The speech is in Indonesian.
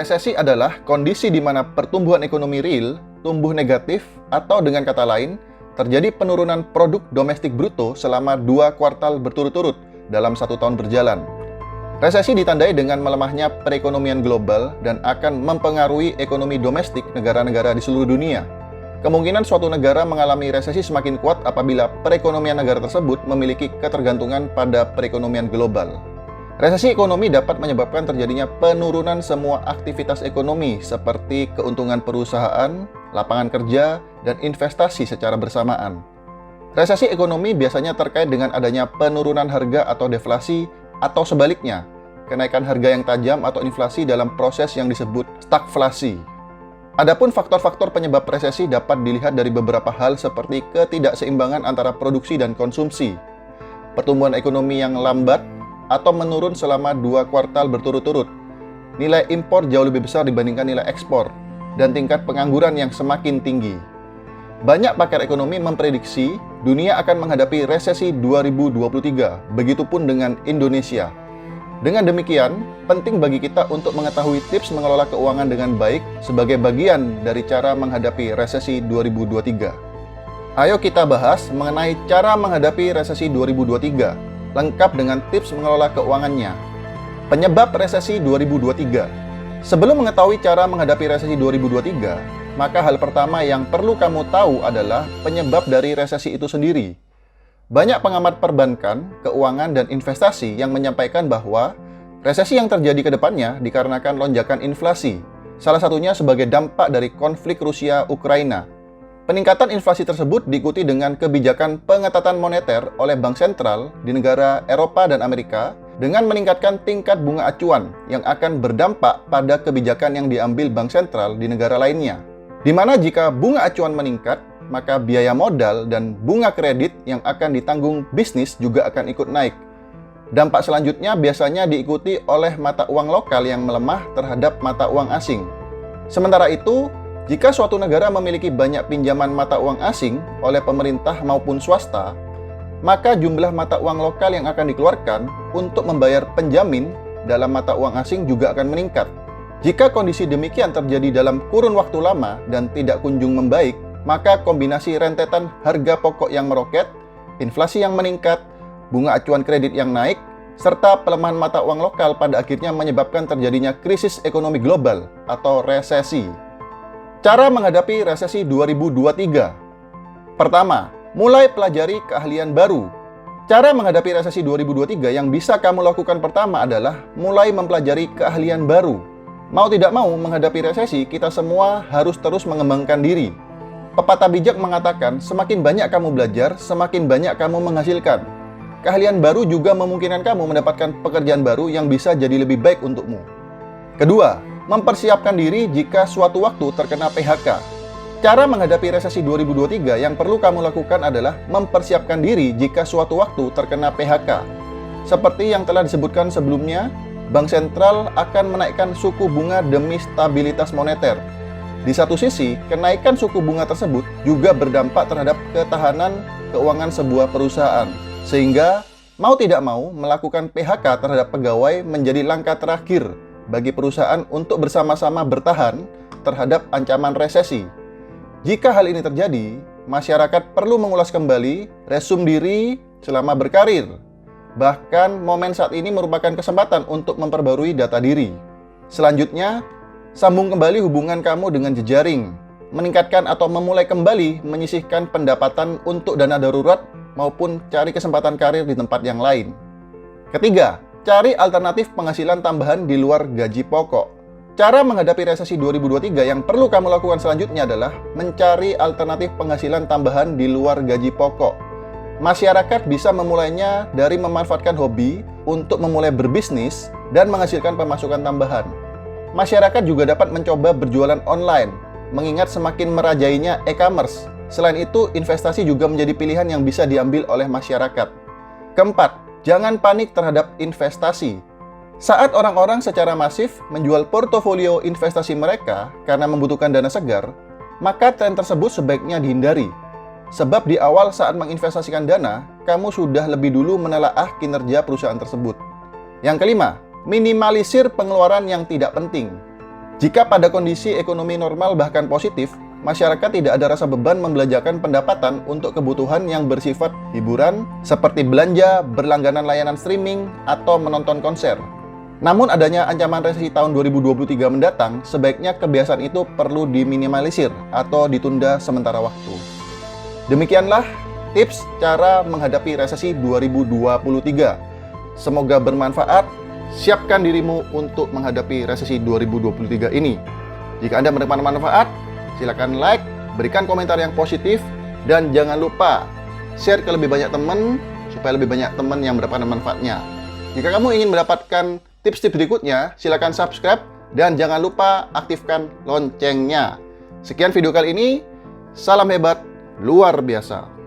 Resesi adalah kondisi di mana pertumbuhan ekonomi real tumbuh negatif atau dengan kata lain, terjadi penurunan produk domestik bruto selama 2 kuartal berturut-turut dalam 1 tahun berjalan. Resesi ditandai dengan melemahnya perekonomian global dan akan mempengaruhi ekonomi domestik negara-negara di seluruh dunia. Kemungkinan suatu negara mengalami resesi semakin kuat apabila perekonomian negara tersebut memiliki ketergantungan pada perekonomian global. Resesi ekonomi dapat menyebabkan terjadinya penurunan semua aktivitas ekonomi seperti keuntungan perusahaan, lapangan kerja, dan investasi secara bersamaan. Resesi ekonomi biasanya terkait dengan adanya penurunan harga atau deflasi atau sebaliknya, kenaikan harga yang tajam atau inflasi dalam proses yang disebut stagflasi. Adapun faktor-faktor penyebab resesi dapat dilihat dari beberapa hal seperti ketidakseimbangan antara produksi dan konsumsi, pertumbuhan ekonomi yang lambat atau menurun selama 2 kuartal berturut-turut, nilai impor jauh lebih besar dibandingkan nilai ekspor, dan tingkat pengangguran yang semakin tinggi. Banyak pakar ekonomi memprediksi dunia akan menghadapi resesi 2023, begitupun dengan Indonesia. Dengan demikian, penting bagi kita untuk mengetahui tips mengelola keuangan dengan baik sebagai bagian dari cara menghadapi resesi 2023. Ayo kita bahas mengenai cara menghadapi resesi 2023. Lengkap dengan tips mengelola keuangannya. Penyebab resesi 2023. Sebelum mengetahui cara menghadapi resesi 2023, maka hal pertama yang perlu kamu tahu adalah penyebab dari resesi itu sendiri. Banyak pengamat perbankan, keuangan, dan investasi yang menyampaikan bahwa resesi yang terjadi ke depannya dikarenakan lonjakan inflasi, salah satunya sebagai dampak dari konflik Rusia-Ukraina. Peningkatan inflasi tersebut diikuti dengan kebijakan pengetatan moneter oleh bank sentral di negara Eropa dan Amerika dengan meningkatkan tingkat bunga acuan yang akan berdampak pada kebijakan yang diambil bank sentral di negara lainnya. Di mana jika bunga acuan meningkat, maka biaya modal dan bunga kredit yang akan ditanggung bisnis juga akan ikut naik. Dampak selanjutnya biasanya diikuti oleh mata uang lokal yang melemah terhadap mata uang asing. Sementara itu, jika suatu negara memiliki banyak pinjaman mata uang asing oleh pemerintah maupun swasta, maka jumlah mata uang lokal yang akan dikeluarkan untuk membayar penjamin dalam mata uang asing juga akan meningkat. Jika kondisi demikian terjadi dalam kurun waktu lama dan tidak kunjung membaik, maka kombinasi rentetan harga pokok yang meroket, inflasi yang meningkat, bunga acuan kredit yang naik, serta pelemahan mata uang lokal pada akhirnya menyebabkan terjadinya krisis ekonomi global atau resesi. Cara menghadapi resesi 2023. Pertama, mulai pelajari keahlian baru. Cara menghadapi resesi 2023 yang bisa kamu lakukan pertama adalah mulai mempelajari keahlian baru. Mau tidak mau menghadapi resesi, kita semua harus terus mengembangkan diri. Pepatah bijak mengatakan, semakin banyak kamu belajar, semakin banyak kamu menghasilkan. Keahlian baru juga memungkinkan kamu mendapatkan pekerjaan baru yang bisa jadi lebih baik untukmu. Kedua, mempersiapkan diri jika suatu waktu terkena PHK. Cara menghadapi resesi 2023 yang perlu kamu lakukan adalah mempersiapkan diri jika suatu waktu terkena PHK. Seperti yang telah disebutkan sebelumnya, Bank Sentral akan menaikkan suku bunga demi stabilitas moneter. Di satu sisi, kenaikan suku bunga tersebut juga berdampak terhadap ketahanan keuangan sebuah perusahaan. Sehingga, mau tidak mau, melakukan PHK terhadap pegawai menjadi langkah terakhir bagi perusahaan untuk bersama-sama bertahan terhadap ancaman resesi. Jika hal ini terjadi, masyarakat perlu mengulas kembali resum diri selama berkarir. Bahkan momen saat ini merupakan kesempatan untuk memperbarui data diri. Selanjutnya, sambung kembali hubungan kamu dengan jejaring, meningkatkan atau memulai kembali menyisihkan pendapatan untuk dana darurat maupun cari kesempatan karir di tempat yang lain. Ketiga, cari alternatif penghasilan tambahan di luar gaji pokok. Cara menghadapi resesi 2023 yang perlu kamu lakukan selanjutnya adalah mencari alternatif penghasilan tambahan di luar gaji pokok. Masyarakat bisa memulainya dari memanfaatkan hobi untuk memulai berbisnis dan menghasilkan pemasukan tambahan. Masyarakat juga dapat mencoba berjualan online, mengingat semakin merajainya e-commerce. Selain itu, investasi juga menjadi pilihan yang bisa diambil oleh masyarakat. Keempat, jangan panik terhadap investasi. Saat orang-orang secara masif menjual portofolio investasi mereka karena membutuhkan dana segar, maka tren tersebut sebaiknya dihindari. Sebab di awal saat menginvestasikan dana, kamu sudah lebih dulu menelaah kinerja perusahaan tersebut. Yang kelima, minimalisir pengeluaran yang tidak penting. Jika pada kondisi ekonomi normal bahkan positif, masyarakat tidak ada rasa beban membelanjakan pendapatan untuk kebutuhan yang bersifat hiburan seperti belanja, berlangganan layanan streaming, atau menonton konser. Namun adanya ancaman resesi tahun 2023 mendatang, sebaiknya kebiasaan itu perlu diminimalisir atau ditunda sementara waktu. Demikianlah tips cara menghadapi resesi 2023. Semoga bermanfaat. Siapkan dirimu untuk menghadapi resesi 2023 ini. Jika Anda menemukan manfaat, silakan like, berikan komentar yang positif, dan jangan lupa share ke lebih banyak teman supaya lebih banyak teman yang mendapatkan manfaatnya. Jika kamu ingin mendapatkan tips-tips berikutnya, silakan subscribe dan jangan lupa aktifkan loncengnya. Sekian video kali ini, salam hebat luar biasa.